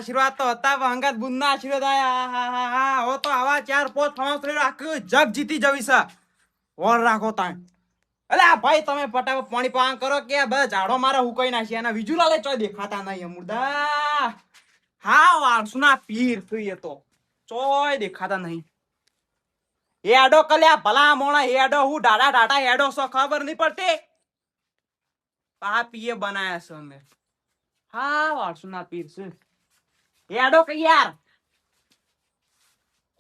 આશીર્વાદ તો હતા અંગત બુનના આશીર્વાદ આયા હો તો આવા 4-5 ફાંસ આખું જગ જીતી જવી છે ઓર રાખો તાણ અલે ભાઈ તમે ફટાફટ પાણી પાન કરો કે બસ ઝાડો મારે હુકાઈ નાખી અને વિજુલા લે ચોય દેખાતા નહીં મુર્દા હા વારસુના પીર થઈ તો ચોય દેખાતા નહીં એડો કલ્યા ભલા મોણા એડો હું ડાડા ડાડા એડો સો ખબર નહીં પડતી પા પીએ બનાયા છે અમે હા વારસુના પીર છે એડો કે યાર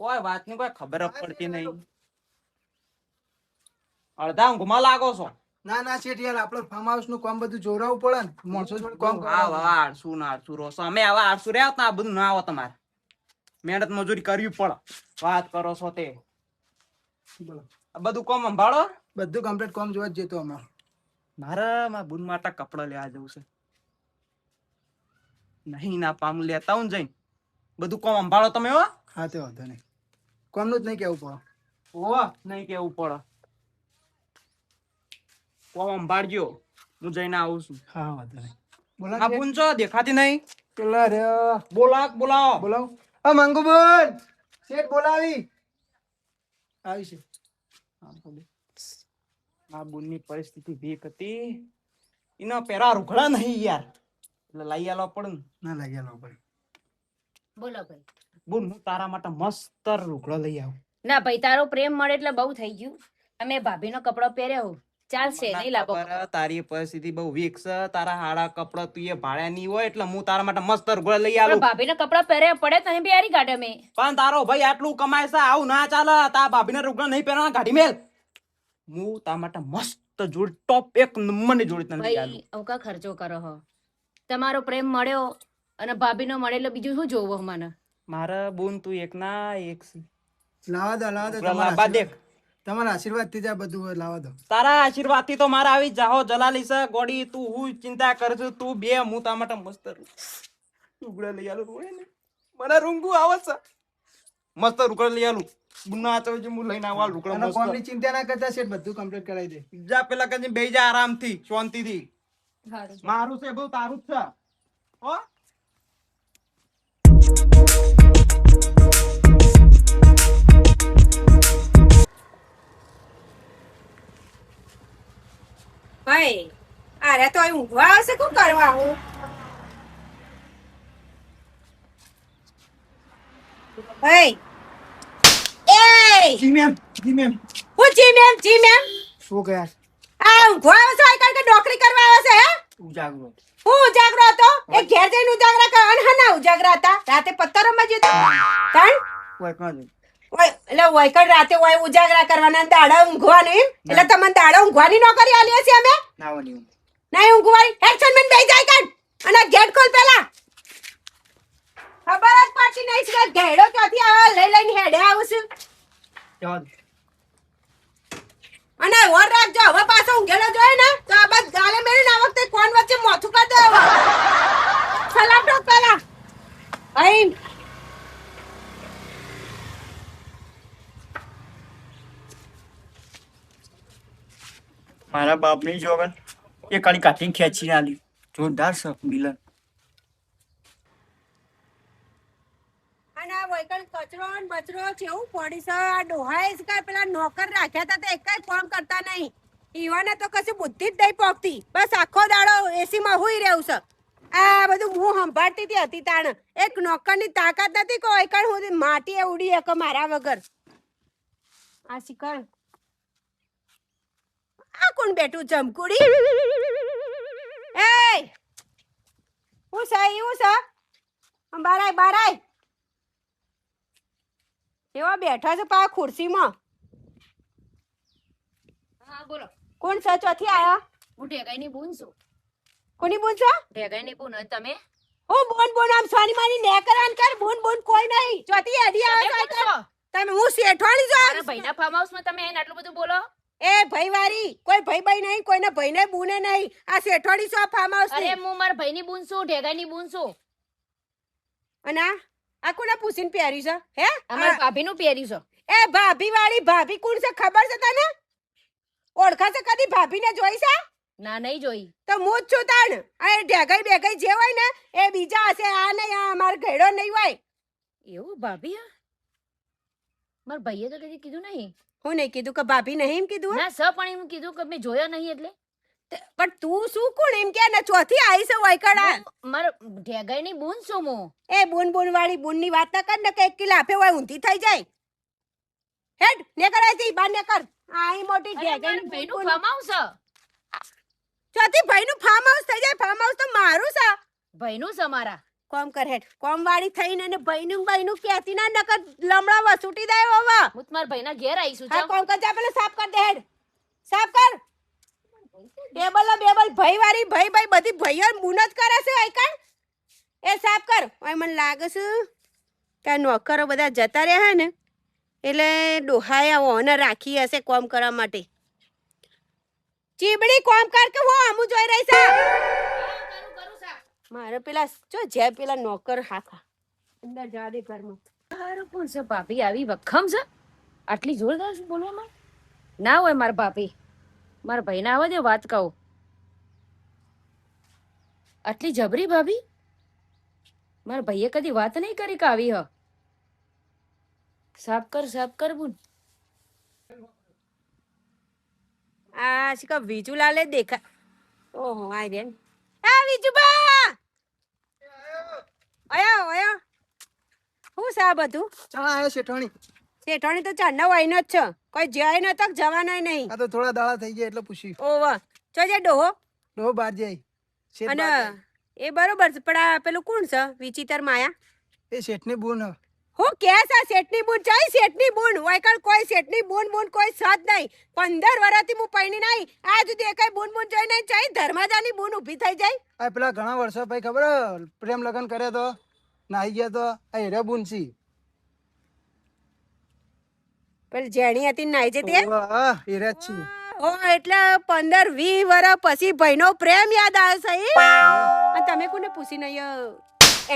કોઈ વાત ની કોઈ ખબર જ પડતી નહીં અડધા ઊંઘમાં લાગો છો ના ના શેઠ યાર આપણો ફાર્મ હાઉસ નું કામ બધું જોરાવું પડે ને માણસો જોડે કામ હા વાહ આળસુ ના આળસુ રોસો અમે આવા આળસુ રહ્યા હોત ને આ બધું ના આવો તમારે મહેનત મજૂરી કરવી પડે વાત કરો છો તે આ બધું કોમ સંભાળો બધું કમ્પ્લીટ કામ જોવા જ જતો અમાર મારા બુન માટે કપડા લેવા જવું છે નહીં ના પામ લેતા હું જઈને બધું કોમ સંભાળો તમે હો હા તે વાંધો નહીં કોમનું જ નહીં કેવું પડે ઓ નહીં કેવું પડે કોમ સંભાળજો હું જઈને આવું છું હા વાંધો નહીં આ બુન છો દેખાતી નહીં પેલા રે બોલાવો બોલાવ આ મંગુ બોલ શેઠ બોલાવી આવી છે આ બુનની પરિસ્થિતિ વીક હતી એના પેરા રૂખડા નહીં યાર એટલે લઈ આલો પડે ને ના લાગ્યા લો ભાઈ બોલો ભાઈ બુન હું તારા માટે મસ્ત રૂખડો લઈ આવું ના ભાઈ તારો પ્રેમ મળે એટલે બહુ થઈ ગયું અમે ભાભીનો કપડો પહેર્યો ચાલશે નહીં લાગો તારી પરિસ્થિતિ બહુ વીક છે તારા હાડા કપડા તું એ ભાડ્યા નહીં હોય એટલે હું તારા માટે મસ્ત રૂખડો લઈ આવું ભાભીનો કપડા પહેર્યા પડે તને બી હારી કાઢે મેં પણ તારો ભાઈ આટલું કમાય છે આવું ના ચાલે તારા ભાભીના રૂખડા નહીં પહેરવાના કાઢી મેલ હું તારા માટે મસ્ત જોડ ટોપ એક નંબરની જોડી તને લઈ આલું ભાઈ અવકા ખર્ચો કરો હો તમારો પ્રેમ મળ્યો અને ભાભીનો મળે એટલે બીજું શું જોવું મને મારા બોન તું એક ના એક લાવા દો લાંબા દેખ તમારા આશીર્વાદ થી જ આ બધું હોય, લાવા દો તારા આશીર્વાદ થી તો મારા આવી જાહો જલાલી છે ગોડી તું હું ચિંતા કરજો તું બે હું તારા માટે મસ્ત રૂગડા લઈ આલું રોય ને મને રૂંગુ આવે છે મસ્ત રૂગડા લઈ આલું ગુના તો જે હું લઈને આવા રૂગડા અને મસ્ત કોમની ચિંતા ના કરતા શેઠ બધું કમ્પ્લીટ કરાવી દે જા પેલા કદી બેહી જા આરામથી શાંતિથી મારું છે બહુ તારું જ છે હો ભાઈ અરે તો ઊંઘવા આવશે શું કરવા હું ભાઈ એ જી મેમ હું જી મેમ શું ગયા આ ઊંઘવા આવશે આ કારણ કે નોકરી કરવા આવે છે હે ઉજાગરો હું ઉજાગરો હતો એ ઘેર જઈને ઉજાગરા કર અને હના ઉજાગરા હતા રાતે પત્તરોમાં જતો તણ કોઈ કોણ ઓય એટલે વૈકડ રાતે ઓય ઉજાગરા કરવાના દાડા ઊંઘવાની એટલે તમને દાડા ઊંઘવાની નોકરી આલીએ છે અમે નાવાની નહીં ઊંઘવાની હેડસન મેન બેહી જાય કાઢ અને ગેટ ખોલ પેલા ખબર જ પડતી નહીં છે કે ઘેડો ક્યાંથી આવે લઈ લઈને હેડે આવું છું જવા દો અને વર રાખજો હવે પાછો ઊંઘેલો જોઈએ ને તો આ બસ ગાલે મેળીને આ વખતે કોણ વચ્ચે મોથું કરી દે હવે સલામ ઠોક પેલા અહીં મારા બાપની જોગન એ કાળી કાઢીને ખેંચીને આલી જોરદાર છે મિલન અને આ વૈકલ કચરો ને બચરો કેવું પડી છે આ ડોહાએ જ કાંઈ પેલા નોકર રાખ્યા હતા તો એકાય કામ કરતા નહીં ઈવાને તો કશું બુદ્ધિ જ નહીં પોકતી બસ આખો દાડો એસીમાં હુઈ રહ્યું છે આ બધું હું સંભાળતી હતી તાણ એક નોકરની તાકાત નથી કોઈ વૈકલ હું માટીએ ઉડી એક મારા વગર આ શિકર આ કોણ બેઠું જમકુડી એ હું છે એવું છે બારાય એવા બેઠા છે પા ખુરશીમાં હા બોલો કોણ છે ચોથી આયા હું ઢેગાઈની બૂન છું કોની બોલ છો ઢેગાઈની બૂન તમે હું બોન આમ સોની માની નેકરાન કર બોન કોઈ નહીં ચોથી એડી આવે તમે છે કોણ છો? તમે હું શેઠવાણી છો મારા ભાઈના ફાર્મ હાઉસમાં તમે આઈને આટલું બધું બોલો એ ભાઈ વારી કોઈ ભાઈ નહીં કોઈના ભાઈને બુને નહીં આ શેઠવાણી છો ફાર્મ હાઉસ અરે હું મારા ભાઈની બૂન છું ઢેગાઈની બૂન છું અને આ કોને પૂછીને પહેરી છે હે અમારા ભાભીનું પહેર્યું છે એ ભાભી વાળી ભાભી કોણ છે ખબર છે તને ઓળખા છે કદી ભાભીને જોઈ છે ના નહીં જોઈ. તો હું જ છું તાણ. આ ઢેગાઈ બેગાઈ જે હોય ને એ બીજા હશે, આ નહીં, આ અમારો ઘેડો નહીં હોય. એવું ભાભી? હા, મારા ભાઈએ તો કદી કીધું નહીં. હું નહીં કીધું કે ભાભી નહીં એમ કીધું હે? ના સ પણ એમ કીધું કે મેં જોયા નહીં એટલે. પણ તું શું કોણ એમ કે ને ચોથી આવી છે વૈકડા? મારો ઢેગાઈ ની બૂન છું હું. એ બૂન બૂન વાળી બૂન ની વાત ના કર ને કે એક કિલો આપે હોય ઊંધી થઈ જાય. હેડ ને કરાય બાર ને કર. આઈ મોટી ઢેગાઈ ની ભાઈનું બૂન. ફાર્મ હાઉસ છે. ચોથી ભાઈનું ફાર્મ હાઉસ થઈ જાય. ફાર્મ હાઉસ તો મારું છે. ભાઈનું છે મારા. કોમ કર હેડ. કોમ વાળી થઈને ને ભાઈનું કહેતી ના નકર લમડા વસૂટી દે હવે. હું તો મારા ભાઈના ઘેર આવીશું. હા કોમ કર જા પેલો સાફ કર દે હેડ. સાફ કર. બેબલ બેબલ ભાઈ વાળી ભાઈ ભાઈ બધી ભાઈઓ બૂન જ કરે છે આઈકણ. એ સાફ કર. ઓય મને લાગે છે કે આ નોકરો બધા જતા રહ્યા હે ને એટલે ડોહાયા ઓને રાખી હશે કોમ કરવા માટે. ચીબડી કોમ કર કે હું આમું જોઈ રહી છે. મારે પેલા જો જે પેલા નોકર હાખા અંદર જા દે ઘરમાં. મારું કોણ છે? ભાભી આવી વખમ છે? આટલી જોરદાર છે બોલવામાં? ના હોય મારા ભાભી. મારા ભાઈને આવવા દે, વાત કહું. આટલી જબરી ભાભી? મારા ભાઈએ કદી વાત નહીં કરી કે આવી હ. સાફ કર બુન. આ શીખા વિજુલાલે દેખા. ઓહો આ રે આ વિજુબા આયો આયો. હું સા બધું ચા આયો શેઠાણી. શેઠાણી તો ચાંદા વાઈનો જ છે. કોઈ જાય ન તક જવાનાય નહીં. આ તો થોડા દાડા થઈ ગયા એટલે પૂછ્યું. ઓવા જો જે ડોહો ડો બાર જાય. શેઠ અને બહાર જાય. એ બરોબર છે પણ આ પેલું કોણ છે વિચિત્ર માયા? એ શેઠની બૂન હ. હું કે છે શેઠની બૂન? ચાઈ શેઠની બૂન વાયકણ કોઈ શેઠની બૂન બૂન કોઈ સાથ નહીં. 15 વર્ષથી હું પૈણી નહીં આ સુધી એકાઈ બૂન બૂન જોઈ નહીં. ચાઈ ધર્માજાની બૂન ઊભી થઈ જાય. આ પેલા ઘણા વર્ષો પછી ખબર પ્રેમ લગન કર્યો તો નાહી ગયા તો આ હેરા બૂન સી. પેલી જેણી હતી નાઈ જે તે હા હેરા જ છી. ઓ એટલે 15-20 વર્ષ પછી ભાઈનો પ્રેમ યાદ આવે છે ઈ? અને તમે કોને પૂછી નહીં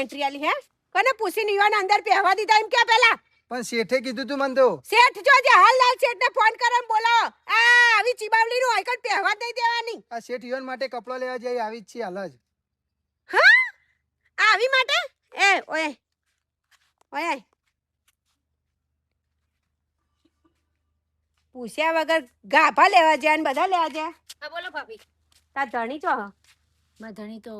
એન્ટ્રી આલી હે? કોને પૂછી નહીં અંદર પહેવા દીધા એમ કે પેલા? પણ શેઠે કીધું તું મને તો. શેઠ જોજે હાલ લાલ શેઠને ફોન કરીને બોલાવો. આ આવી ચીબાવલી નું આઈકન પહેવા દઈ દેવાની. આ શેઠ યુવાન માટે કપડા લેવા જાય આવી જ છે હાલ જ. હા આવી માટે એ ઓય ઓય પૂછ્યા વગર ગાભા લેવા જાય ને બધા લેવા જાય. હા બોલો ભાભી. તાર ધણી છો હ? મારા ધણી તો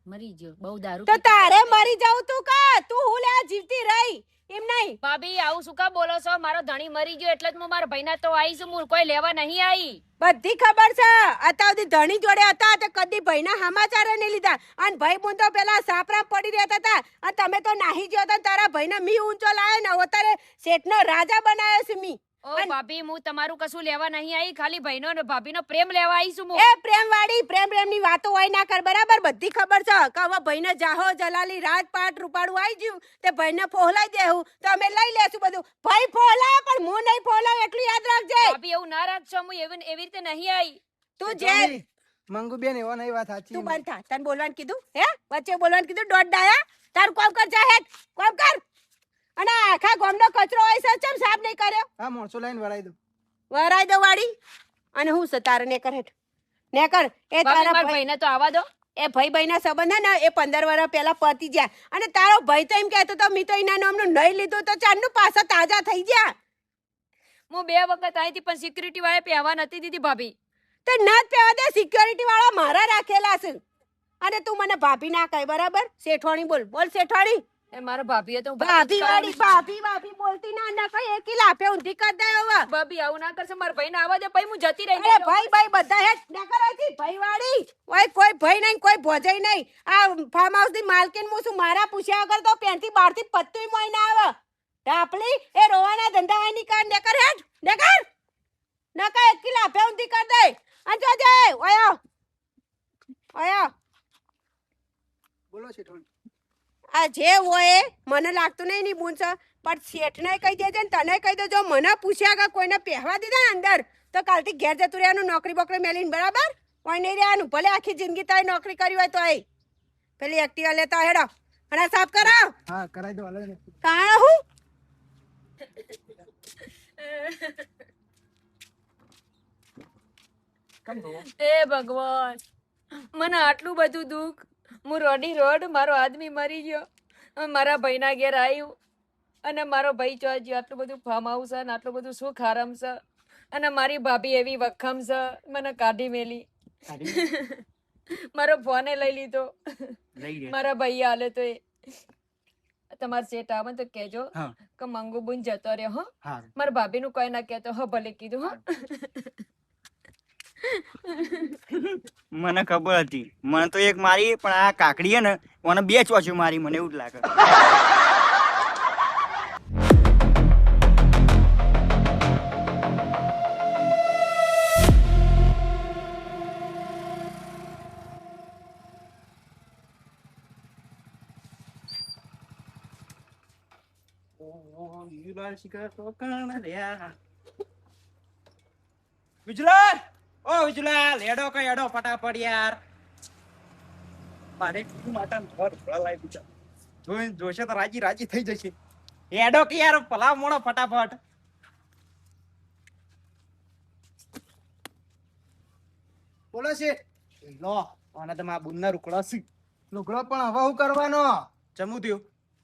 મરી ગયો, બહુ દારૂ તો પીતો. તારે મરી જાવ તું કા? તું હું લે જીવતી રહી એમ નહીં. ભાભી આવું શું કા બોલો છો? મારો ધણી મરી ગયો એટલે જ હું મારા ભાઈના તો આવી છું. હું કોઈ લેવા નહીં આવી. બધી ખબર છે. અત્યાર સુધી ધણી જોડે હતા તો કદી ભાઈના સમાચાર નહીં લીધા. અને ભાઈ બોન તો પેલા સાપરા પડી રહેતા હતા અને તમે તો નાહી ગયો તો તારા ભાઈને મી ઊંચો લાયો ને અત્યારે શેઠનો રાજા બનાવ્યો છે મી. ઓ ભાભી હું તમારું કશું લેવા નહીં આવી, ખાલી ભાઈનો ને ભાભીનો પ્રેમ લેવા આવી છું. એ પ્રેમ વાળી પ્રેમની વાતો હોય ના કર બરાબર. બધી ખબર છે કે હવે ભાઈને જાહો જલાલી રાજપાટ રૂપાડું આવી ગયું તે ભાઈને ફોહલાઈ દેવું તો અમે લઈ લેશું બધું. ભાઈ ફોહલાય પણ હું નહીં ફોહલાવ એટલું યાદ રાખજે. ભાભી એવું ના રાખશો, હું એવી રીતે નહીં આવી. તું જે મંગુબેન એવો નહીં વાત સાચી. તું બંધ થા. તને બોલવાનું કીધું હે? વચ્ચે બોલવાનું કીધું દોઢ ડાયા. તારું કામ કર જા હેડ કામ કર. અને આખા ગામનો કચરો હોય છે ચમ સાફ નહીં કર્યો? હા મોણસો લાઈન વરાઈ દો. વરાઈ દો વાડી. અને હું છે તારે ને કર હેડ ને કર. એ તારા મારા ભાઈ ભાઈને તો આવવા દો. એ ભાઈ ભાઈના સંબંધ હે ને એ 15 વર્ષ પહેલા પતી ગયા. અને તારો ભાઈ તો એમ કહેતો તો મી તો એના નામનું નહીં લીધું તો ચારનું પાછા તાજા થઈ ગયા. હું 2 વખત આવી હતી પણ સિક્યુરિટી વાળા પહેવા નથી દીધી ભાભી. તે ના જ પહેવા દે. સિક્યોરિટી વાળા મારા રાખેલા છે. અને તું મને ભાભી ના કહે બરાબર. શેઠવાણી બોલ બોલ શેઠવાણી. એ મારા ભાભીએ તો ભાભી વાળી ભાભી બોલતી ના ના કઈ એકી લાફે ઊંધી કર દે હવે. ભાભી આવું ના કરશે. મારા ભાઈને આવવા દે પછી હું જતી રહી. અરે ભાઈ બધા હેડ નકરાતી ભાઈ વાળી. ઓય કોઈ ભાઈ નહીં કોઈ ભોજાઈ નહીં. આ ફાર્મ હાઉસ ની માલકીન હું શું મારા પૂછ્યા વગર તો પેનથી બહારથી પત્તુંય મોય ના આવે. ઢાપલી એ રોવાના ધંધા હોય ની કર નકર હેડ નકર નકા એકી લાફે ઊંધી કર દે. અને જોજે ઓયો ઓયો બોલો શેઠવાણી. આ જે હોય મને લાગતું નહીં ની બૂન છે પણ શેઠને કહી દેજે ને તને કહી દેજો. મને પૂછ્યા કે કોઈને પહેવા દીધા ને અંદર તો કાલથી ઘેર જતું રહેવાનું નોકરી બોકરી મેલીને બરાબર. કોઈ નહીં રહેવાનું ભલે આખી જિંદગી તારી નોકરી કરી હોય તો એ પેલી એક્ટિવા લેતા હેડો અને સાફ કરાવ. હા કરાઈ દો હાલ. કાણ હું હે ભગવાન, મને આટલું બધું દુઃખ. હું રોડી રોડ, મારો આદમી મરી ગયો, મારા ભાઈના ઘેર આવ્યું, અને મારો ભાઈ જો આટલું બધું ફાર્મ હાઉસ છે ને આટલું બધું સુખ આરામ છે, અને મારી ભાભી એવી વખમ છે, મને કાઢી મેલી. મારો ફોને લઈ લીધો, મારા ભાઈ હાલે તો એ. તમારે સેટ આવે તો કેજો કે મંગુ બુન જતો રહ્યો. હો, મારા ભાભી નું કઈ ના કેતો. હો, ભલે કીધું. હો, મને ખબર હતી. મને તો એક મારી, પણ આ કાકડી હે ને મને 2 ચોચું મારી, મને એવું જ લાગે. વિજલાલ, ઓ વિજલાલ, હેડો કઈ હેડો ફટાફટ યાર. મારે માતા ઘર ભળાઈ બીજા જોઈને જોશે તો રાજી રાજી થઈ જશે. હેડો કે યાર, ભલા મોણો ફટાફટ. બોલો શેઠ. લો, આને તો મારા બુનના રૂકડા છે. લુગડો પણ હવે શું કરવાનો? ચમુ થયું.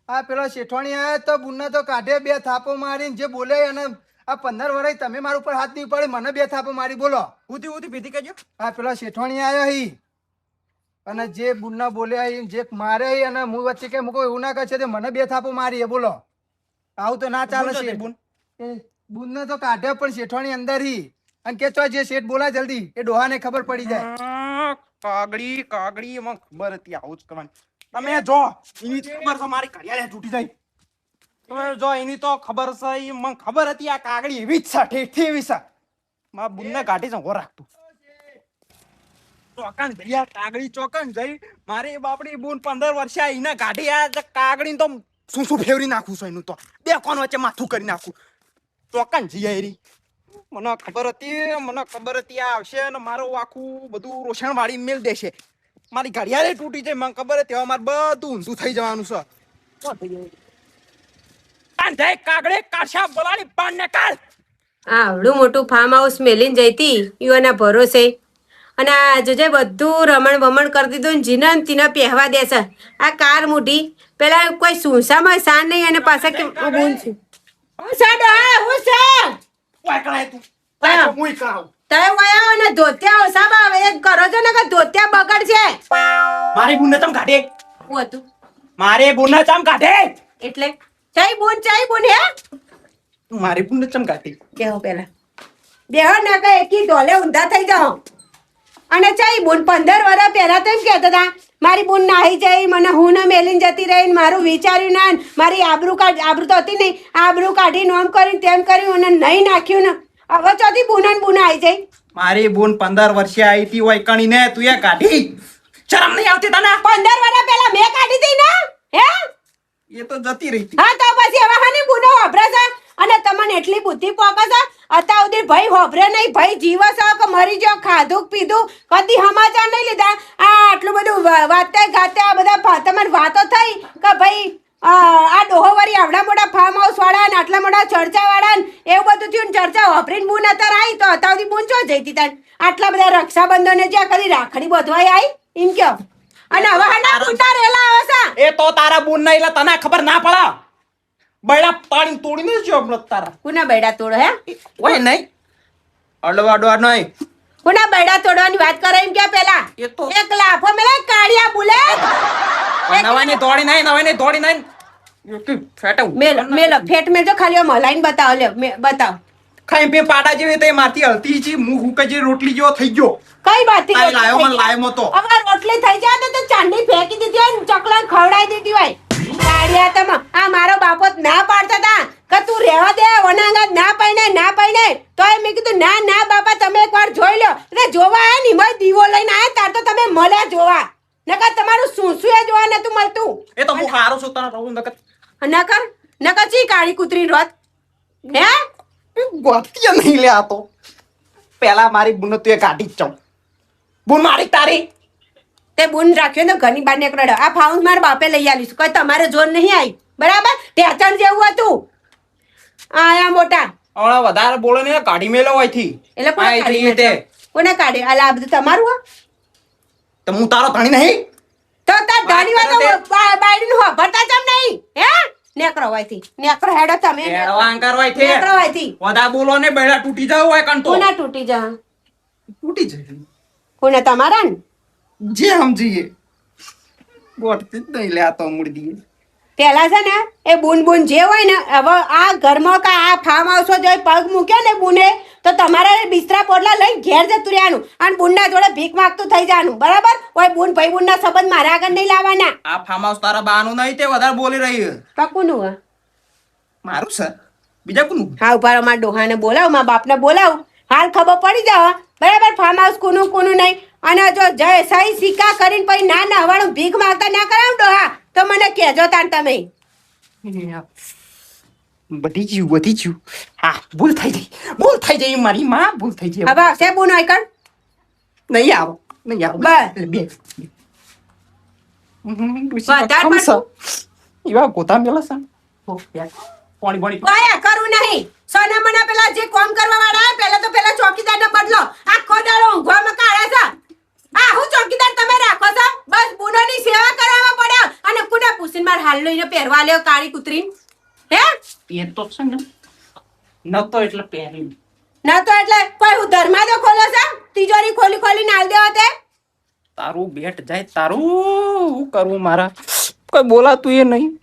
આ પેલો શેઠવાણી આયા તો બુનને તો કાઢે 2 થાપો મારીને જે બોલે. અને આ 15 વર્ષ તમે મારા ઉપર હાથ નહીં પડે, મને 2 થાપો મારી. બોલો ઉતી ઉતી ભીતી કરજો. આ પેલો શેઠવાણી આવ્યો હી, અને જે બુનના બોલ્યા હી, જે મારે હી, અને હું વચ્ચે કે મૂકો એવું ના કરશે તે મને 2 થાપો મારી. બોલો, આવું તો ના ચાલે છે. બુન બુનને તો કાઢે પણ શેઠવાણી અંદર હી, અને કે ચો જે શેઠ બોલા જલ્દી, એ ડોહાને ખબર પડી જાય. કાગડી કાગડી મને ખબર હતી આવું જ કરવાનું. તમે જો એની ખબર છે મારી ઘડિયાળ તૂટી જાય. તમે જો એની તો ખબર છે, ઈ મને ખબર હતી આ કાગડી એવી જ છે, ઠેઠી એવી છે. મારા બુનને કાઢી છે હો રાખતું. ચોકન ભૈયા કાગડી ચોકન જઈ મારી બાપડી બુન 15 વર્ષે એને કાઢી આ કાગડી તો શું ફેવરી નાખું છું એનું તો 2 કોણ વચ્ચે માથું કરી નાખું. ચોકન જઈ આયરી. મને ખબર હતી આ આવશે ને મારું આખું બધું રોષણ વાળી મેલ દેશે. મારી ઘડિયાળે તૂટી જાય, મને ખબર હતી હવે મારે બધું ઊંધું થઈ જવાનું છે. કાગડે કાશા બોલાડી પાન ને કાઢ. આવડું મોટું ફાર્મ હાઉસ મેલીને જઈતી યુવાના ભરોસે, અને આ જોજે બધું રમણ ભમણ કરી દીધું ને જીના ને તીના પહેવા દેશે. આ કાર મૂઢી પેલા કોઈ સુસામાં સાન નહીં, અને પાછા કે ઊભું છું. હું સાડો હા હું છે ઓય કળાય તું. પાછો મુઈ કળાવ. તય વયા ને ધોત્યા ઓસાબ આવે એ કરો છો ને કે ધોત્યા બગડ છે. મારી બુનને ચમ કાઢે? હું હતું મારે બુનને ચમ કાઢે? એટલે ચઈ બુન હે મારી બુનને ચમ કાઢે? કેવો પેલા બેહો ના કે એકી ડોલે ઊંધા થઈ જાઓ. અને ચઈ બુન 15 વર્ષ પહેલા તો એમ કહેતા હતા મારી બુન નાહી જાય, મને હું ને મેલીને જતી રહી, મારું વિચાર્યું ના, મારી આબરૂ તો હતી નહીં, આબરૂ કાઢી નોમ કરીને તેમ કર્યું અને નહીં નાખ્યું ને. હવે ચોથી બુન આવી જાય. મારી બુન 15 વર્ષે આવી હતી હોય કણી ને તું એ કાઢી? શરમ નહીં આવતી તને? 15 વર્ષ પહેલા મેં કાઢી હતી ને. હે એ તો જતી રહી હતી. હા તો પછી હવે હાની બુનો હોભરે છે? અને તમને એટલી બુદ્ધિ પોકે છે અત્યાર સુધી ભાઈ હોભરે નહીં, ભાઈ જીવે છે કે મરી ગયો, ખાધું પીધું કદી સમાચાર નહીં લીધા. આ આટલું બધું વાતે ગાતે આ બધા તમારી વાતો થઈ કે ભાઈ આ ડોહોવાળી આવડા મોટા ફાર્મ હાઉસ વાળા ને આટલા મોટા ચર્ચા વાળા ને એવું બધું થયું. ચર્ચા હોભરીને બુન અત્યારે આવી તો અત્યાર સુધી બુન ચો જઈતી તાર? આટલા બધા રક્ષાબંધને જ્યાં કદી રાખડી બધવાઈ આવી એમ કયો. અને હવે હાના બુનના રેલા આવે છે? એ તો તારા બુન નહીં એટલે તને ખબર ના પડે. બૈડા પાણી તોડીને જો તારા. કુના બૈડા તોડો હે? ઓય નહીં અડવાડવા નહીં. કુના બૈડા તોડવાની વાત કરે એમ કે પેલા એ તો એક લાફો મેલે કાળિયા બુલેટ નવાની દોડી નહીં. ફેટો મેલ ફેટ મેલ તો ખાલી મલાઈન બતાવો લે બતાવ. ખાઈ પી પાડા જેવી તે મારતી હલતી છી મું હુકજી રોટલી જેવો થઈ ગયો. કઈ વાત આ લાયો મો તો. હવે રોટલી થઈ જાય તો ચાંદી ફેંકી દીધી હોય ને ચકલા ખવડાવી દીધી હોય. કાળિયા તમે આ મારો બાપો ના પાડતા હતા કે તું રહેવા દે વનાંગા ના પાઈને તો મેં કીધું ના બાપા તમે એકવાર જોઈ લો. એટલે જોવા આયા ને એમાં દીવો લઈને આયા તાર તો તમે મળ્યા જોવા, નકર તમારું શું એ જોવા નતું મળતું. એ તો હું હારો છું તને રહું નકર ચી કાળી કૂતરી રોત હે ગોતિયા નહીં લે. આ તો પેલા મારી બુન તું એ કાઢી જ ચાવ. બુન મારી તારી તે બુન રાખ્યો તો ઘરની બહાર નીકળ્યો. આ ફાઉન્સ મારા બાપે લઈ આવીશું, કોઈ તમારે જોર નહીં આવી બરાબર. ટેચણ જેવું હતું આયા મોટા. હમણાં વધારે બોલે ને કાઢી મેલો હોયથી. એટલે કોણ કાઢી મેલો? કોને કાઢ્યો? અલા, આ બધું તમારું હો? તો હું તારો ધણી નહીં? તો તાર ધાની વાત વાતો કરો બાયડીનું હોભળતા ચમ નહીં? હે? નેકરો વાયથી. નેકરો હેડો તમે. એડવાન કરવાય છે. નેકરો વાયથી. વધારે બોલો ને બેડા તૂટી જાવ હોય કંટો. કોના તૂટી જા? તૂટી જાય. કોને તમારા ને? જે સમજીએ. ગોઠતી જ નહીં લે આ તો મૂડી. પેલા છે ને એ બૂન જે હોય ને, હવે આ ઘરમાં કા આ ફાર્મ હાઉસ જોઈ પગ મૂક્યો ને બુને, તો તમારે બિસ્તરા પોટલા લઈને ઘેર જતું રહેવાનું અને બુનના જોડે ભીખ માંગતું થઈ જવાનું, બરાબર? ઓય બુન ભાઈ બુનના સંબંધ મારા આગળ નહીં લાવવાના. આ ફાર્મ હાઉસ તારા બાનું નહીં, તે વધારે બોલી રહી છે. પકુનું હે મારું છે બીજા કોનું? હા, ઉભા મારા ડોહાને બોલાવ, મારા બાપને બોલાવ, હાલ ખબર પડી જાવ બરાબર ફાર્મ હાઉસ કોનું કોનું નહીં. અને જો જય સહી સિક્કા કરીને પછી ના હવાણું ભીખ માંગતા ના કરાવ ડોહા, તો મને કહેજો તાર તમે. બધી જ્યું. હા, ભૂલ થઈ જઈ મારી માં, ભૂલ થઈ જઈ. હવે આવશે બુન હોય કણ નહીં આવો. બસ. બે વધારે પડતું. એવા ગોતા મેલા છે. પાણી કયા કરું નહીં. સોના મના પેલા જે કામ કરવા વાળા પેલા તો પેલા ચોકીદારને બદલો. આખો દાડો ઊંઘવામાં કાઢે છે. આ હું ચોકીદાર તમે રાખો છો? બસ બુનોની સેવા કરવામાં પડ્યો અને કુડા પૂછીને માર હાલ લઈને પહેરવા લ્યો કાળી કૂતરીને. હે? એ તો છે ને નતો એટલે પહેરી. ના તો એટલે કોઈ હું ધર્માદો ખોલો છે? તિજોરી ખોલી ખોલીને આલ દેવા તે? તારું બેટ જાય તારું. હું કરવું મારા કોઈ બોલાતું એ નહીં.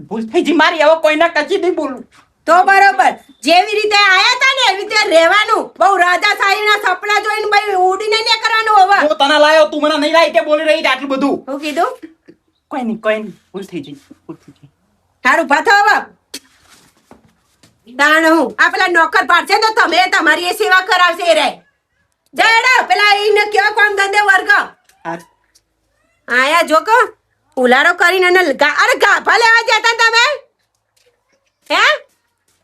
ભૂલ થઈ જી મારી. હવે કોઈના કચી નહીં બોલું. તો બરોબર જેવી રીતે આયા તા ને એવી રીતે રહેવાનું. બહુ રાજાશાહીના સપના જોઈને ભાઈ ઉડીને ને કરવાનું. હવે હું તને લાયો, તું મને નહીં લાવી, તે બોલી રહી છે આટલું બધું. હું કીધું? કોઈ નહીં. ભૂલ થઈ જઈ. તારું ભાથો હવે તાણ હું આ પેલા નોકર પાડશે તો તમે તમારી એ સેવા કરાવશે એ રે. જડો પેલા એને કયો કોમ ધંધે વર્ગ આયા જો કો ઉલારો કરીને અરે ગાભા લેવા જતા તમે? હે?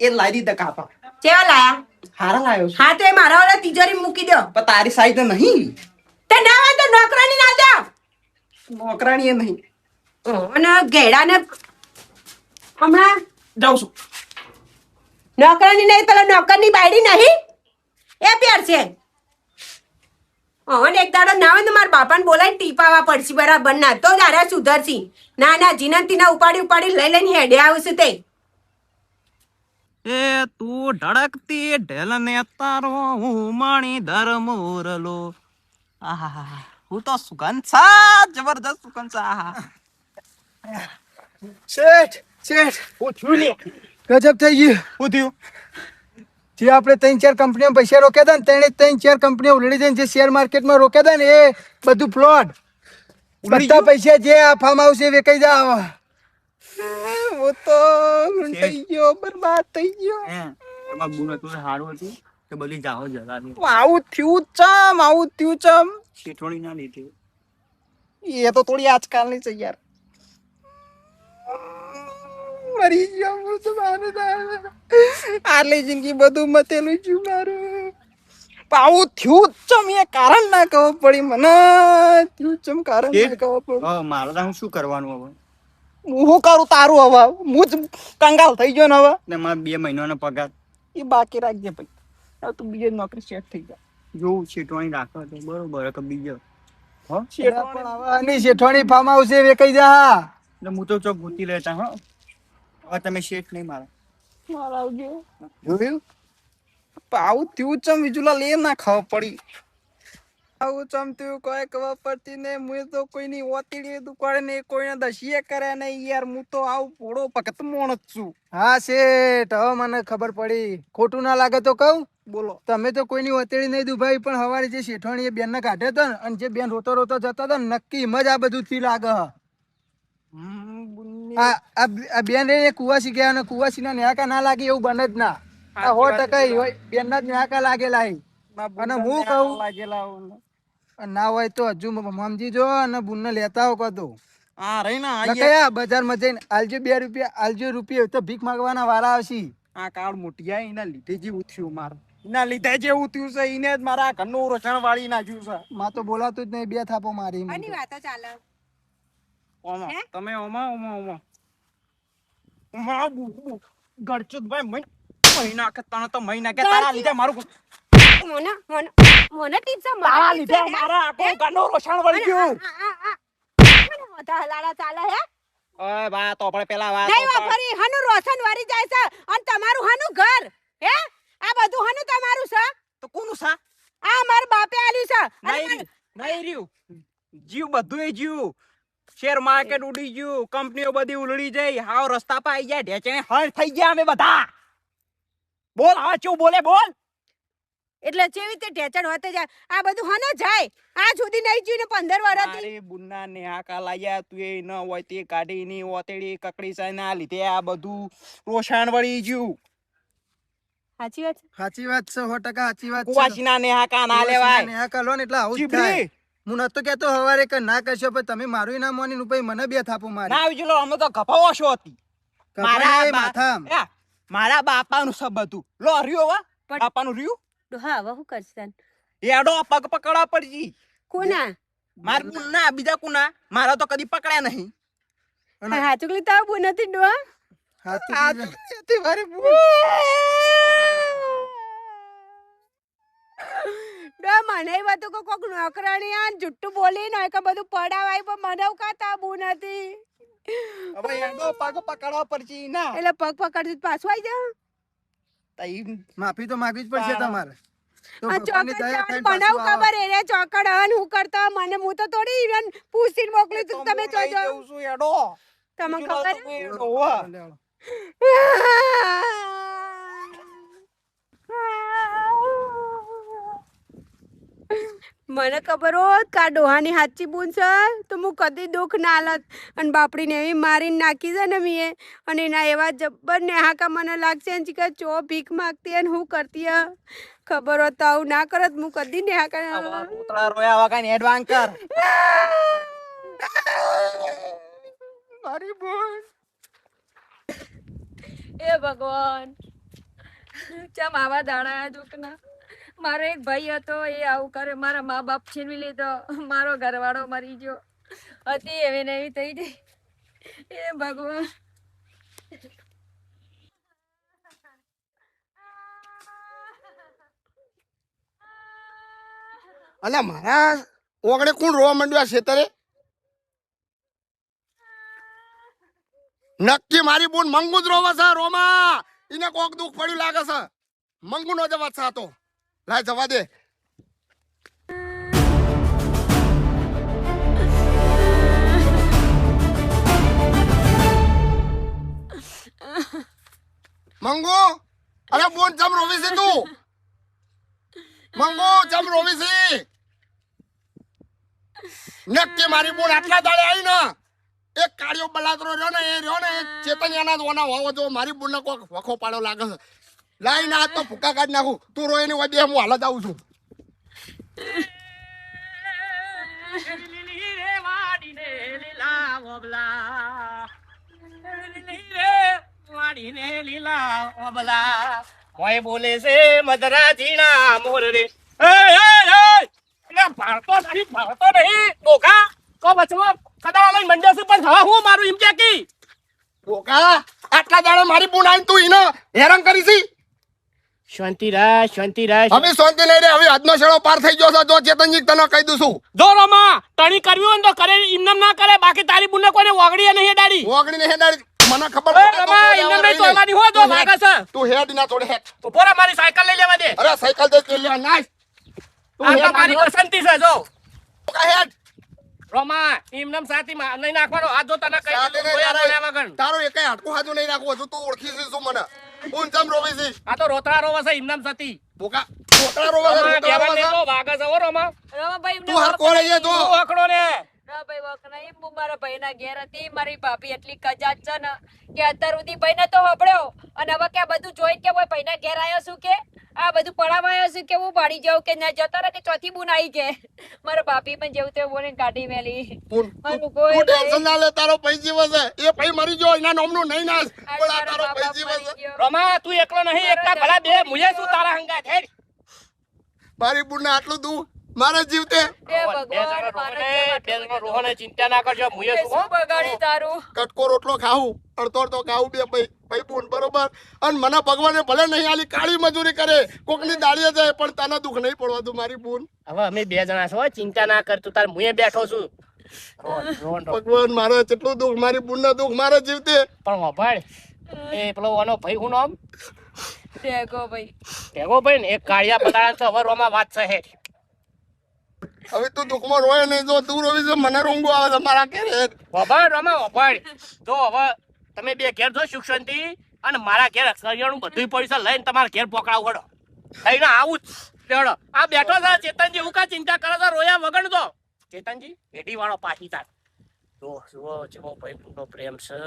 એ લાવી દીધા કાપા. કેવા લાયા? હારા લાયો છું. હા તો એ મારા વાળા તિજોરી મૂકી દો. પણ તારી સાઈડ નહીં. તે ના હોય તો નોકરાની ના દો. નોકરાણી એ નહીં. અને ઘેડાને હમણાં જાઉં છું. નોકરાની નહીં પેલા નોકરની બાયડી નહીં એ પહેરશે. અને એક દાડો ના હોય તો મારા બાપાને બોલાવીને ટીપાવા પડશે બરાબર ના, તો જ આરા સુધરશી. ના જીનંતીના ઉપાડી લઈ લઈને હેડે આવશે તે. એ તું ધડકતી ઢેલને તારો હું મણી ધર મોરલો. આહા, હું તો સુગંધ છે, જબરદસ્ત સુગંધ છે. આહા, શેઠ હું થયું લે. ગજબ થઈ ગયું. હું થયું? જે આપણે 3-4 કંપનીઓ પૈસા રોક્યા હતા ને તેને 3-4 કંપનીઓ ઉલડી જઈને જે શેર માર્કેટમાં રોક્યા હતા ને એ બધું ફ્લોડ. બધા પૈસા જે આ ફાર્મ હાઉસ એ વેચાઈ જાવ. હું તો થઈ ગયો, બરબાદ થઈ ગયો. એમાં ગુણ હતું સારું હતું કે બધી જાઓ જગાની આવું થયું ચમ. શેઠોણી ના લીધી. એ તો થોડી આજકાલની છે યાર. મરી ગયો હું તો મારું. આટલી જિંદગી બધું મતેલું છું મારું. આવું થયું ચમ એ કારણ ના ખબર પડી મને. થયું ચમ કારણ ના ખબર પડી. મારે તો હું શું કરવાનું હવે? હું કરું તારું હવે? હું જ કંગાલ થઈ ગયો ને હવે. ને મારા 2 મહિનાનો પગાર એ બાકી રાખજે ભાઈ. હવે તું બીજે નોકરી સેટ થઈ જા. જોઉં શેઠવાણી રાખો તો બરોબર કે બીજો પણ હવે આની શેઠવાણી ફાર્મ હાઉસ એ વેચાઈ જા. એટલે હું તો ચોક ગોતી લેતા હો. હવે તમે શેઠ નહીં મારા. મારા આવજો. જોયું? આવું થયું ચમ વિજુલા લે ના ખબર પડી. આવું ચમ થયું કોઈ ખબર પડતી ને. હું તો કોઈની ઓતીડી દુકાળે ને કોઈને દશીએ કરે નહીં યાર. હું તો આવું પોળો ભગત મોણ જ છું. હા શેઠ હવે મને ખબર પડી. ખોટું ના લાગે તો કહું, બોલો. તમે તો કોઈની વતેડી નહીં દુભાઈ, પણ હવારે જે શેઠવાણી એ બેન ને કાઢ્યો હતો ને અને જે બેન રોતો રોતો જતા હતા ને નક્કી મજ આ બધું થી લાગે. આ બેન એ કુવાસી ગયા અને કુવાસી ના ન્યાકા ના લાગે એવું બને જ ના. આ 100% બેન ના જ ન્યાકા લાગેલા. અને હું કહું ના હોય તો હજુ મમજી જો અને બુનને લેતા હો કદો. હા રહી ના કયા બજારમાં જઈને આલજો 2 રૂપિયા, આલજો રૂપિયા તો ભીખ માંગવાના વારા આવશે. આ કાર્ડ મોટિયા એના લીધે જેવું થયું મારું. એના લીધે જેવું થયું છે એને જ મારા ઘરનું રક્ષણ વાળી નાખ્યું છે. માં તો બોલાતું જ નહીં. 2 થાપો મારી. આની વાતો ચાલે. ઓમાં તમે ઓમાં ગળચુત ભાઈ મહિના કે તને તો મહિના કે તારા લીધે મારું મોના મને ટીપ્સ તારા લીધે મારા આખો ઘરનું રોષણ વળી ગયું. હલાડા ચાલે હે ઓય બા તો આપણે પેલા વાત નહીં વાપરી હનું રોશન વારી જાય છે અને તમારું હનું ઘર હે આ બધું હનું તમારું છે તો કોનું સા આ મારા બાપે આલ્યું છે અને નહીં રહ્યું જીવ બધું એ જીવ શેર માર્કેટ ઉડી ગયું કંપનીઓ બધી ઉલડી જઈ હાવ રસ્તા પર આવી જાય ઢેચણે હળ થઈ ગયા અમે બધા બોલ હા ચો બોલે બોલ એટલે જેવી રીતે ઢેચણ હોતે જાય આ બધું હનો જાય આ સુધી નહીં જીને 15 વર્ષથી તારી બુન્ના ને હાકા લાયા તું એ ન હોય તે કાઢી ની ઓતેડી કકડી સાઈ ના લીધે આ બધું રોષણ વળી ગયું સાચી વાત છે સાચી વાત છે 100% સાચી વાત છે કુવાસીના ને હાકા ના લેવાય નેહાકા લો ને એટલે આવું જ ચીબડી. થાય હું નતો કેતો હવારે કે ના કરશો પણ તમે મારું ના માની ભાઈ મને બે થાપો મારી ના આવી અમે તો ગભાવો છો હતી કપડાએ માથામ. મારા બાપાનું સબ હતું લો રહ્યો વા પણ- બાપાનું રહ્યું ડોહા હવે શું કરશે એડો પગ પકડવા પડજી કોના માર ના બીજા કુના મારા તો કદી પકડ્યા નહીં અને હાચુકલી તાવ બુ નથી ડોહા હાથું આ કીધું. તો એથી મારી બુ- ડોહા મને એ વાતો કો કોક નોકરાણી આ જુઠ્ઠું બોલી ને કે બધું પડાવાય પણ મને કા તાબુ નથી હવે એડો પગ પકડવા પડજી ના એટલે પગ પકડતી પાછું આવી જા તઈ માફી તો માંગવી જ પડશે તમારે તો આ ભગવાનની ચોકડ દયા મને થઈને પાછું આવો. ખબર એને ચોકડ હન હું કરતા મને હું તો થોડી ઇવન પૂછીને મોકલી તું તમે જોજો જઉં છું એડો તમને બીજું ખબર તો કોઈ એડો હોવા. લેવડો. મને ખબર હોત કે આ ડોહાની હાચી બૂન છે તો હું કદી દુઃખ ના લાત અને બાપડીને એવી મારીને નાખી છે ને મીએ અને એના એવા જબ્બર ને હાકા મને લાગશે ને કે ચો ભીખ માગતી અને હું કરતી હે. ખબર હોત તો આવું ના કરત હું કદી ને આવા હાકા કૂતરા રોયા વગર ને એડવાન્સ કર મારી બોન એ ભગવાન ચમ આવા દાડા દુઃખના મારો એક ભાઈ હતો એ આવું કરે મારા મા બાપ છીનવી લીધો મારો ઘરવાળો મરી ગયો હતી એવી ને એવી થઈ ગઈ એ ભગવાન અલા મારા ઓગણે કોણ રોવા માંડ્યું આ ખેતરે નક્કી મારી બોન મંગુ જ રોવા છે રોમા એને કોક દુઃખ પડ્યું લાગે છે મંગુ નો જવા છે આ તો લાય જવા દે મંગુ અરે બોન જમ રોવી છે તું મંગુ જમ રોવી છે નક્કી મારી બોન આટલા દાડે આવી ને એક કાળિયો બલાદરો રહ્યો ને એ ચેતનિયાના જ ઓના હોવો જો મારી બોન ને કોક વખો પાડ્યો લાગે છે લાઈ ના હાથ તો ભૂકા કાઢી નાખું તું રોય ની વડે હું હાલ જ આવું છું કોઈ બોલે છે મધરાજીના મોર રે એટલે ભારતો નહીં બોકા તો વચમાં કદાળ લઈને મંડ્યો છું પણ હવે હું મારું એમ કે બોકા આટલા દાડે મારી બોન આવીને તું એને હેરાન કરી છી શાંતિ રાખ હવે શાંતિ નહીં રે હવે આજનો શેડો પાર થઈ ગયો છે જો ચેતનજી તને કહી દઉં છું જો રોમા ટણી કરવી હોય ને તો કરે એમનેમ ના કરે બાકી તારી બુને કોઈને વાગડી નહીં ડાડી ઓગણી ને હેડાડી મને ખબર ઓય રોમા એમનેમ નહીં તોડવાની હોય તો ભાગે છે તું હેડ ના થોડે હેડ ઉભો રહે મારી સાયકલ લઈ લેવા દે અરે સાયકલ દે કે લે નાય તું આ તો હેડ મારી પસંદગી છે જો હેડ રોમા એમનેમ સાથી નહીં નાખવાનો આ જો તને કઈ સાથે દીધું નહીં કોઈ તારે. આગળ વગર તારો એકાઈ હાડકું હાજુ નહીં રાખવું હજુ તું ઓળખી છે શું મને હું જમ રોવી છે આ તો રોતરા રોવા છે એમનેમ સતી બોકા છોકરા રોવા છે, રોમા છોકરા કહેવા રોવા દે છે. તો ભાગે છે હો રોમા રમાભાઈ તું હાર કોણ અહીંયા જો તું આકડો ને ભાઈ વખણાઈ હું મારા ભાઈના ઘેર હતી મારી ભાભી એટલી કજાત છે ને કે અત્યાર સુધી ભાઈને તો હબળ્યો અને હવે કે આ બધું જોઈ કે ભાઈ ભાઈના ઘેર આવ્યો છું કે આ બધું પડાવવા આવ્યો છું કે હું ભાડી જાઉં કે ના જતો રહે કે ચોથી બુન આવી કે મારા ભાભી પણ જેવું તે બોલે કાઢી મેલી તું મારું કોઈ તું ટેન્શન ના લે તારો પૈ જીવે છે એ પૈ મરી ગયો એના નામનું નહીં નાશ આ પણ આ મારા તારો પૈ મા-બાપ જીવે મરી છે ગયો. રોમા તું એકલો નહીં એકલા ભલા બે મુજે શું તારા હંગાત હેડ મારી બુને આટલું તું મારા જીવતે એ ભગવાન મારા બે જણા રોહને ચિંતા ના કરજો હું એ શું બગાડી તારું કટકો રોટલો ખાવું અડધો અડધો ખાવું બે ભાઈ બોન બરોબર અને મને ભગવાને ભલે નહીં આલી કાળી મજૂરી કરે કોકની દાડીએ જાય પણ તને દુઃખ નહીં પડવાતું મારી બોન હવે અમે બે જણા છો ચિંતા ના કર તું તાર હું બેઠો છું ભગવાન મારે કેટલું દુઃખ મારી બોનના દુઃખ મારા જીવતે પણ વાભાળ એ પેલો ઓનો ભાઈ હું નામ ટેકો ભાઈ ભેગો ભાઈ ને એક કાળિયા પતાળા તો હવે રોમાં વાત છે હે હવે તું દુઃખમાં રોય નહીં જો તું રોવી છે મને રોંગો આવે છે મારા ઘરે વાભાળ રોમાં વાભાળ તો હવે તમે બે ઘેર જો સુખ શાંતિ અને મારા ઘેર કરિયાણું બધું પૈસા લઈને તમારા ઘેર પકડાવ હડો થઈને આવું જ લેવડો આ બેઠો છે ચેતનજી હું કા ચિંતા કરે છે રોયા વગર તો ચેતનજી પેઢી વાળો પાછી તાર જો જુઓ જેવો ભાઈ પૂરો પ્રેમ છે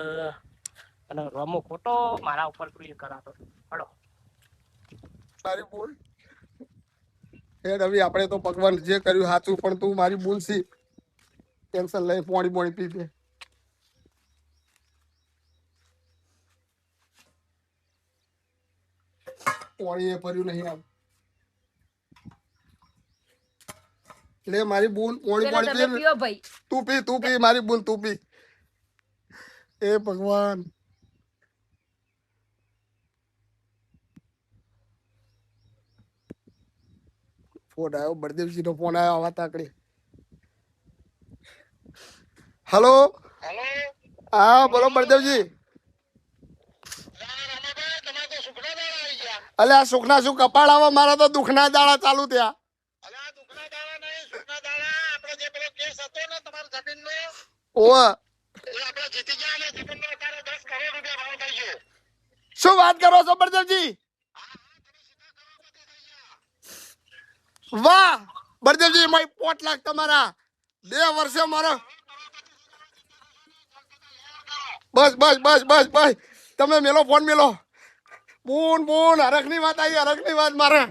અને રમો ખોટો મારા ઉપર પ્રિય કરાતો હડો મારી બોલ હે રવિ આપણે તો ભગવાન જે કર્યું સાચું પણ તું મારી બોલ સી ટેન્શન લઈ પોણી પી દે પોણી એ ભર્યું નહીં આમ લે મારી બોલ પોણી પેલા તમે પી પીઓ ભાઈ તું પી મારી બોલ તું પી એ ભગવાન ફોન આવ્યો બળદેવજી નો ફોન આવ્યો આવા તાકડી હલો હા બોલો બળદેવજી અલે આ સુખના શું કપાળ આવે મારા તો દુઃખના દાડા ચાલુ થયા ઓવા શું વાત કરો છો બળદેવજી વાહ બળદેવજી એમાં 5 લાખ તમારા 2 વર્ષે મારો બસ તમે મેલો ફોન મેલો બોન હરખની વાત આવી હરખની વાત મારે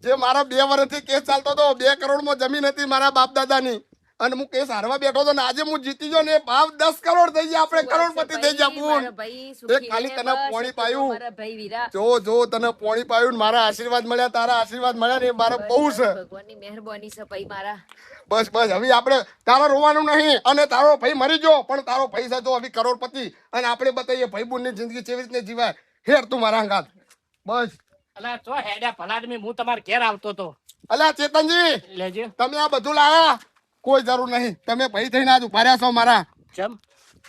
જે મારા 2 વર્ષથી કેસ ચાલતો હતો 2 કરોડમાં જમીન હતી મારા બાપ દાદાની અને હું કેસ હારવા બેઠો હતો ને આજે હું જીતી ગયો ને ભાવ 10 કરોડ થઈ ગયા આપણે કરોડપતિ થઈ ગયા બોન એ ખાલી તને પોણી પાયું જો તને પોણી પાયું ને મારા આશીર્વાદ મળ્યા તારા આશીર્વાદ મળ્યા ને એ મારા બહુ છે ભગવાનની મહેરબાની છે ભાઈ મારા બસ હવે આપણે તારા રોવાનું નહીં અને તારો ભાઈ મરી ગયો પણ તારો ભાઈ છે જો હવે કરોડપતિ અને આપણે બતાવીએ ભાઈ બોનની જિંદગી કેવી રીતે જીવાય હેર તું મારા અંગાત બસ અલા ચો હેડ્યા ભલાદમી હું તમાર ઘેર આવતો તો અલ્યા ચેતનજી લેજો તમે આ બધું લાયા કોઈ જરૂર નહીં તમે ભાઈ થઈને આજ ઉભા રહ્યા છો મારા ચમ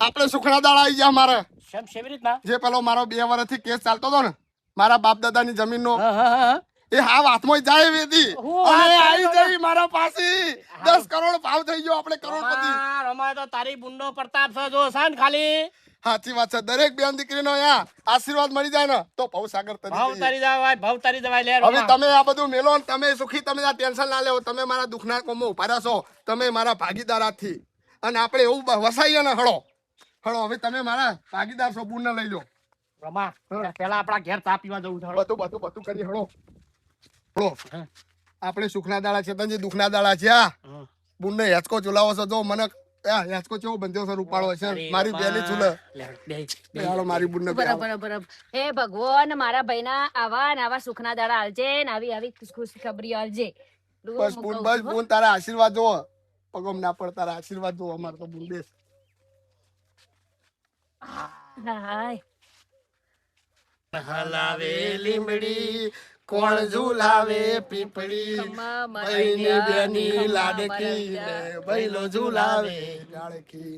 આપણે સુખના દાડા આવી ગયા મારા ચમ કેવી રીતના જે પેલો મારો 2 વર્ષથી કેસ ચાલતો હતો ને મારા બાપ દાદાની જમીનનો હા એ હાવ હાથમાં જાય એવી હતી અને આવી જઈ મારા પાસે 10 કરોડ ભાવ થઈ ગયો આપણે કરોડપતિ રમાય તો તારી બુંડો પ્રતાપ છે જો સાન ખાલી સાચી વાત છે દરેક બેન દીકરીનો અહીંયા આશીર્વાદ મળી જાય ને તો ભવસાગર ભાવ તરી તારી જવાય લે હવે તમે આ બધું મેલો ને તમે સુખી તમે આ ટેન્શન ના લેવો તમે મારા દુઃખના કોમમાં ઉભા રહેશો તમે મારા ભાગીદાર આથી અને આપણે એવું વસાઈએ ને હળો હવે તમે મારા ભાગીદાર છો બુન લઈ લો રમા પેલા આપણા ઘેર ચા પીવા જવું છે બધું કરી હળો આપણે સુખના દાડા ચેતનજી દુઃખના દાડા છે આ બુન ને હેચકો ચુલાવો છો જો મને હેચકો કેવો બંધ્યો છે રૂપાળો છે મારી બેલી ચૂલે મારી બુન ને બરાબર હે ભગવાન મારા ભાઈના આવા ને આવા સુખના દાડા આલજે ને આવી ખુશ ખબરી આલજે બસ બુન તારા આશીર્વાદ જો પગમ ના પડ તારા આશીર્વાદ જો અમાર તો બુન દેશ હાય હલાવે લીમડી કોણ ઝુલાવે પીપળી ભાઈની બેની લાડકી ને ભઈલો ઝુલાવે ડાળકી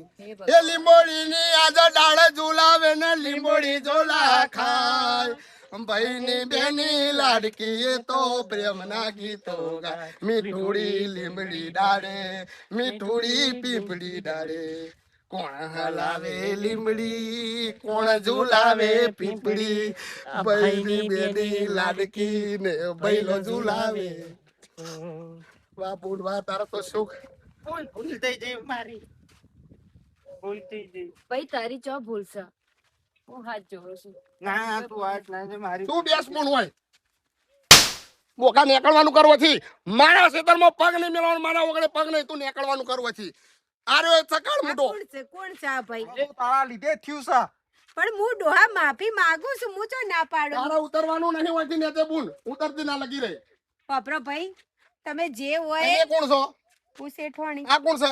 એ લીંબોડીની આજ ડાળ ઝુલાવે ને લીંબોડી ઝોલા ખાય ભાઈની બેની લાડકી એ તો પ્રેમ ના ગીતો ગાય મીઠુડી લીમડી ડાળે મીઠુડી પીપળી ડાળે કોણ હલાવે લીમડી કોણ ઝુલાવે પીપળી ભાઈની બેની લાડકી ને ભઈલો ઝુલાવે વાહ પૂર વાહ તારો તો સુખ ભૂલ થઈ જઈ મારી ભૂલ થઈ જઈ ભાઈ તારી ચો ભૂલ છે હું હાથ જોઉં છું ના તું વાત ના છે મારી તું બેસ પણ હોય મોકા નીકળવાનું કરવાથી મારા ખેતરમાં પગ નહીં મેળવાનું મારા વગડે પગ નહીં તું નીકળવાનું કરવાથી આરો એ સકાળ મોટો કોણ છે આ ભાઈ એ તારા લીધે થયું છે પણ હું ડોહા માફી માંગુ છું હું ચો ના પાડું તારા ઉતરવાનું નહીં હોયથી નેતે બુન ઉતરતી ના લગી રહી બાપરા ભાઈ તમે જે અને હોય એ કોણ છો હું શેઠવાણી આ કોણ છે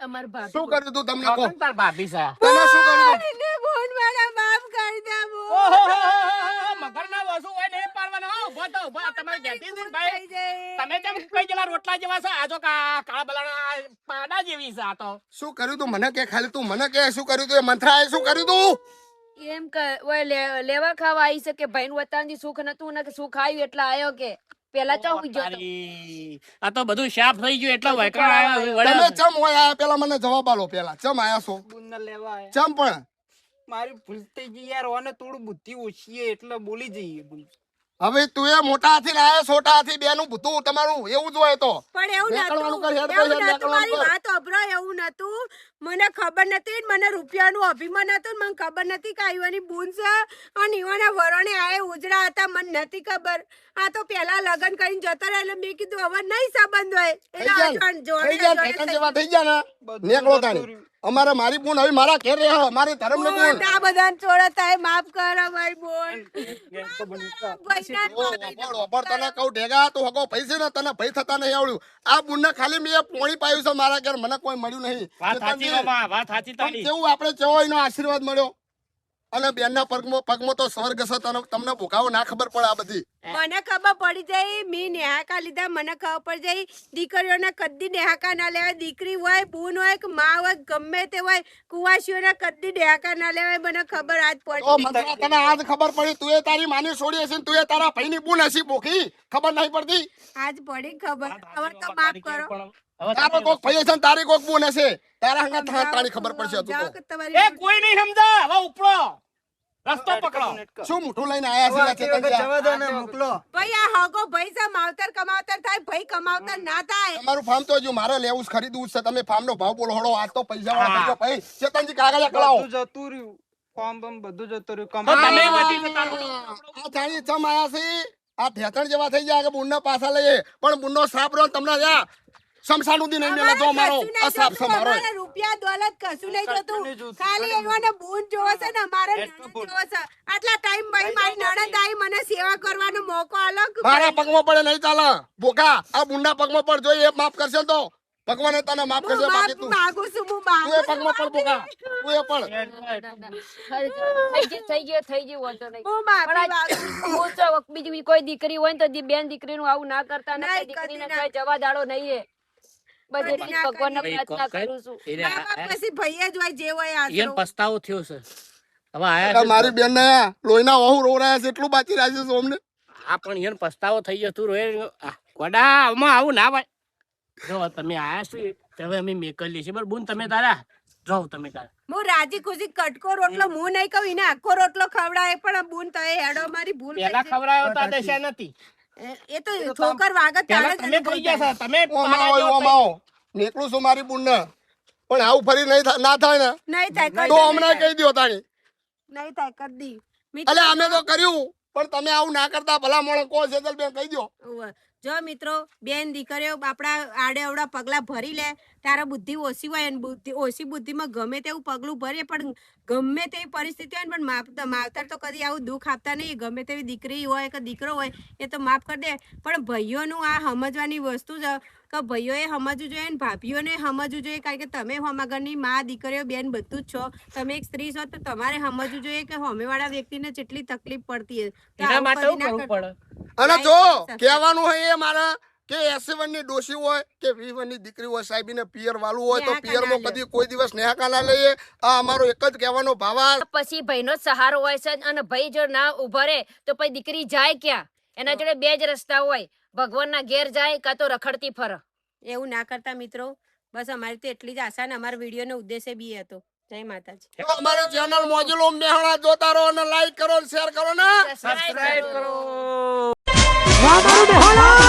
અમાર ભાભી શું કર્યું તું તમને કહો તાર ભાભી છે તમે શું કર્યું તું ને બોન મારા માફ કરી દે બોન. ઓહો મગરના વસુ હોય ને એ પાડવાના હો ઉભા તો ઉભા તમારે કહેતી હતી ને ભાઈ થઈ જાય. તમે જેમ કઈ જેલા રોટલા જેવા છે આ જો કાળા બલાના પાડા જેવી છે આ તો શું કર્યું તું મને કે ખાલી તું મને કે શું કર્યું તું એ મંથરાએ શું કર્યું તું એમ કે ઓય લેવા ખાવા આવી છે કે ભાઈ નું વતાનજી સુખ નતું ને કે સુખ આવ્યું એટલે આયો કે પેલા ચાવું ગયો તો. તારી, આ તો બધું શાપ થઈ ગયું એટલે વૈકણ આવ્યા તમે વળ્યા છે. ચમ હોય આયા પેલા મને જવાબ આલો પેલા ચમ આયા છો બુનને લેવા આયા. ચમ પણ મારી ભૂલ થઈ ગઈ યાર, ઓને થોડું બુદ્ધિ ઓછી છે એટલે બોલી જઈએ બોલ. હવે તું એ મોટા હાથી ને આયા છોટા હાથી બેનું ભૂતું તમારું એવું જ હોય તો પણ એવું નીકળવાનું કર, હેડ નતું ભાઈ, હેડ એવું નતું મારી નીકળવાનું કર. વાત અભરો એવું નતું મને ખબર નથી ને મને રૂપિયાનું અભિમાન હતું ને મને ખબર નથી કે ઈવાની બૂન છે અને ઈવાના વરણે આએ ઉજળા હતા મને નથી ખબર આ તો પેલા લગન કરીને જતા રહ્યા એટલે મેં કીધું હવે નહીં સંબંધ હોય થઈ ગયા ને? એટલે જોડે થઈ ગયા ને? જોડે ઠેકાણ થઈ જેવા થઈ ગયા ને બધું નીકળો જતું તાણી રહ્યું. અમારે મારી બૂન હવે મારા ઘેર રહે મારી ધર્મ ને બૂન બોન, આ બધાને છોડે તાય માફ કરો મારી બોન ઓપર તને કહું ઢેગા તું હગો પૈસે ને તને ભય થતા નહીં આવડ્યું આ બુનને ખાલી મેં પોણી પાયું છે મારા ઘેર મને કોઈ મળ્યું નહીં વાત સાચી બાબા, વાત સાચી પણ તારી. કેવું આપણે કેવો એનો આશીર્વાદ મળ્યો અને બેનના પગમાં તો સ્વર્ગ છે તમને ભૂખાવો ના ખબર પડે આ બધી મને ખબર પડી જાય મેં નેહાકા લીધા મને ખબર પડી જાય દીકરીઓને કદી નેહાકા ના લેવાય દીકરી હોય બૂન હોય કે માં હોય ગમે તે હોય કુવાસીઓને કદી નેહાકા ના લેવાય મને ખબર આજ તો પડી મંત્રા તને આજ ખબર પડી તું એ તારી માની છોડી હશે ને તું એ તારા ભાઈની બૂન હશી ભૂખી ખબર નહીં પડતી આજ પડી ખબર હવે તો માફ કરો પણ હવે તારો તમે- કોક ભાઈ હશે ને તારી કોક બૂન હશે તારા હંગા તારી ખબર પડશે તું જાઓ તો. કે તમારી એ કોઈ નહીં સમજા હવે ઉપડો રસ્તો પકડો શું મોઢું લઈને આયા છે હવે ચેતનજી? જવા દો ને મોકલો ભાઈ આ હગો ભાઈ છે માવતર કમાવતર થાય ભાઈ કમાવતર ના થાય તમારું ફાર્મ તો હજુ મારે લેવું છે, ખરીદવું જ છે તમે ફાર્મ નો ભાવ બોલો હળો આજ તો પૈસા વાળા હા. થઈ ગયો ભાઈ ચેતનજી કાગળ કળાવો બધું જતું રહ્યું, ફોર્મ બમ બધું જતું રહ્યું. તો કમાવા તમે આવ્યા. વધી જતા રહો. આ જાણી ચમ આયા છે આ ઠેકણ જેવા થઈ ગયા કે બુનના પાછા લઈએ પણ બુનનો સાપ રહ્યો ને તમને જા શમશાન ઉદી નહીં મેલે જો મારો કશું નહીં આ સાપ છે જોતું, મારો અમારે રૂપિયા દોલત કશું નહીં કશું નહીં જોતું જોતું. ખાલી એવાને બૂન જોવે છે ને અમારે એટલું નણંદ બોલ. જોવે છે આટલા ટાઈમ ભાઈ મારી નણંદ આવી મને સેવા કરવાનો મોકો આલો કે મારા પગમાં પડે નહીં ચાલે બોકા આ બુનના પગમાં પડ જોઈએ એ માફ કરશે ને તો ભગવાન તને માફ કરશે હું બાકી માફ તું માંગુ છું હું તું એ માંગુ પગમાં પડ બોકા તું એ પડ થઈ ગયું વાંધો નહીં. હું માફી પણ માંગુ હું તો બીજી કોઈ દીકરી હોય ને તો બેન દીકરીનું આવું ના કરતા ને નહીં, દીકરીને કદી ના. કઈ જવા દાડો નહીં એ. બસ કદી એટલી ના, ભગવાનને કદી. પ્રાર્થના કઈ- કરું છું. એને મા બાપ પછી ભાઈ જ હોય જે હોય ઈયન આશરો પસ્તાવો થયો છે હવે આયા અરે છે મારી બેન ને લોહીના વહુ રો રહ્યા છે એટલું બાકી રાખ્યું છે અમને આ પણ ઈયન પસ્તાવો થઈ ગયો તું રોય ગોડા આમાં આવું ના ભાઈ જો તમે આયા છો તો હવે અમે મેકલી છે બરાબર બુન તમે તારા જાઓ તમે તારા હું રાજી ખુશી કટકો રોટલો હું નહીં કહું એને આખો રોટલો ખવડાવે પણ બૂન તો એ હેડો મારી ભૂલ થઈ પેલા ગઈ. ખવડાયો તા દશા નથી એ તો ઠોકર વાગત પેલા તારે જ તમે નથી કહી ગયા છો, તમે ઓમાં પાડા હોય જેવો ઓમાં આવો નીકળું છું મારી બુન ને પણ આવું ફરી નહીં ના થાય ને નહીં થાય તો કદી હમણાં કહી દો તાણી નહીં થાય કદી અલે અમે તો કર્યું પણ તમે આવું ના કરતા ભલા મોણો કહો જેતલબેન કહી દો ઉવ્વ. જો મિત્રો બેન દીકરીઓ આપણા આડે અવડા પગલા ભરી લે તારા બુદ્ધિ ઓછી હોય અને બુદ્ધિ ઓછી બુદ્ધિમાં ગમે તેવું પગલું ભરે પણ ગમે તેવી પરિસ્થિતિ હોય ને પણ માવતર તો કદી આવું દુઃખ આપતા નહીં ગમે તેવી દીકરી હોય કે દીકરો હોય એ તો માફ કરી દે પણ ભાઈઓનું આ સમજવાની વસ્તુ છે કે ભાઈઓએ સમજવું જોઈએ ને ભાભીઓને સમજવું જોઈએ કારણ કે તમે હોમાગરની માં દીકરીઓ બેન બધું જ છો તમે એક સ્ત્રી છો તો તમારે સમજવું જોઈએ કે હોમેવાળા વ્યક્તિને કેટલી તકલીફ પડતી હોય તો એના આવું માટે કદી એવું ના કરવું કરતા. પડે અને જો કહેવાનું હોય એ મારા કે 81 ની ડોશી હોય કે 20 ની દીકરી હોય સાહેબીને પિયર વાળું હોય તો નેહાકા પિયરમાં ના લે. કદી કોઈ દિવસ નેહાકા ના લઈએ આ અમારો એક જ કહેવાનો ભાવા પછી ભાઈનો જ સહારો હોય છે અને ભાઈ જો ના ઉભા રહે તો પછી દીકરી જાય ક્યાં એના જોડે બે જ રસ્તા હોય ભગવાનના ઘેર જાય કાં તો રખડતી ફરે. એવું ના કરતા મિત્રો બસ અમારી તો એટલી જ આશા ને અમારા વિડીયોનો ઉદ્દેશ્ય બી એ હતો જય માતાજી તો અમારી ચેનલ મોજુલો મેહણા જોતા રહો અને લાઈક કરો અને શેર કરો ને સબસ્ક્રાઇબ કરો. વાહ મારું બેહાલા